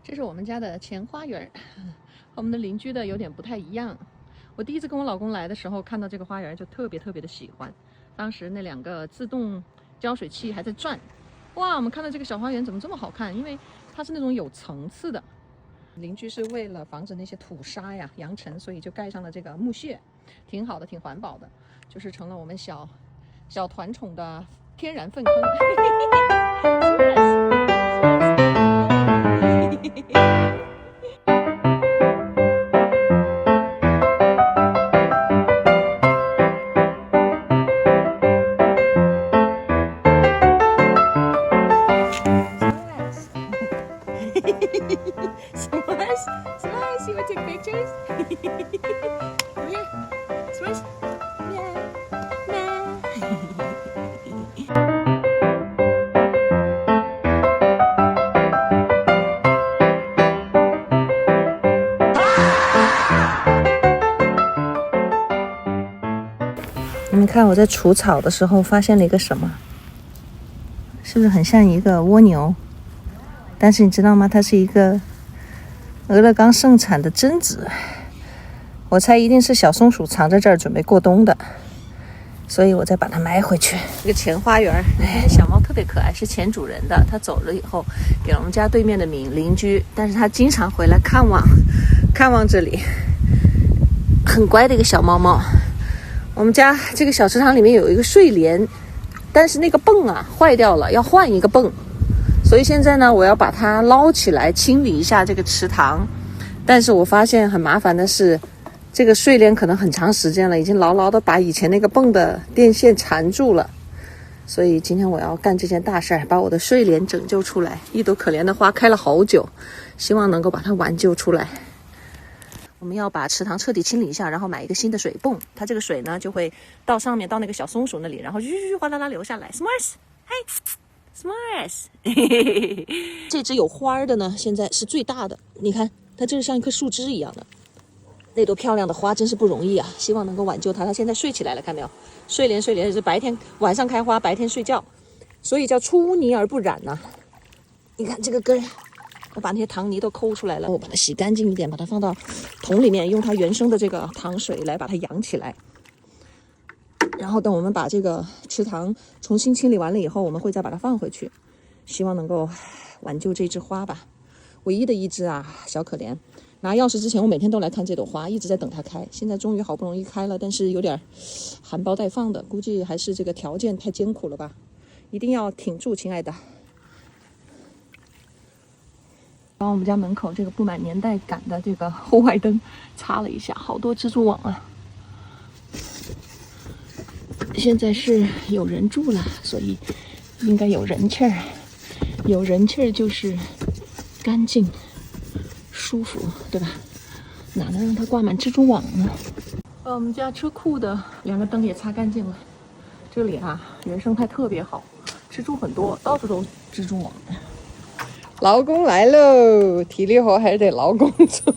这是我们家的前花园，和我们的邻居的有点不太一样。我第一次跟我老公来的时候，看到这个花园就特别的喜欢。当时那2个自动浇水器还在转，哇！我们看到这个小花园怎么这么好看？因为它是那种有层次的。邻居是为了防止那些土沙呀、扬尘，所以就盖上了这个木屑，挺好的，挺环保的，就是成了我们小团宠的天然粪坑。Smiles, you want to take pictures? Come here. Smiles. Meow. 你们看我在除草的时候发现了一个什么？是不是很像一个蜗牛？但是你知道吗？它是一个俄勒冈盛产的榛子，我猜一定是小松鼠藏在这儿准备过冬的，所以我再把它埋回去。这个前花园，那小猫特别可爱，是前主人的，它走了以后给了我们家对面的邻居，但是它经常回来看望这里，很乖的一个小猫猫。我们家这个小池塘里面有一个睡莲，但是那个泵啊坏掉了，要换一个泵。所以现在呢，我要把它捞起来清理一下这个池塘，但是我发现很麻烦的是，这个睡莲可能很长时间了，已经牢牢的把以前那个泵的电线缠住了。所以今天我要干这件大事儿，把我的睡莲拯救出来。一朵可怜的花开了好久，希望能够把它挽救出来。我们要把池塘彻底清理一下，然后买一个新的水泵，它这个水呢就会到上面到那个小松鼠那里，然后哗啦啦流下来。S'mores， 嘿。S'mores， 这只有花的呢，现在是最大的。你看，它就是像一棵树枝一样的。那朵漂亮的花真是不容易啊！希望能够挽救它。它现在睡起来了，看没有？睡莲是晚上开花，白天睡觉，所以叫出污泥而不染呐。你看这个根儿，我把那些糖泥都抠出来了，我把它洗干净一点，把它放到桶里面，用它原生的这个糖水来把它养起来。然后等我们把这个池塘重新清理完了以后，我们会再把它放回去，希望能够挽救这只花吧。唯一的一只啊，小可怜。拿钥匙之前，我每天都来看这朵花，一直在等它开。现在终于好不容易开了，但是有点含苞待放的，估计还是这个条件太艰苦了吧。一定要挺住，亲爱的。把我们家门口这个布满年代感的这个户外灯擦了一下，好多蜘蛛网啊。现在是有人住了，所以应该有人气儿。有人气儿就是干净、舒服，对吧？哪能让它挂满蜘蛛网呢？我们家车库的2个灯也擦干净了。这里啊，原生态特别好，蜘蛛很多，到处都蜘蛛网。劳工来喽，体力活还是得劳工做。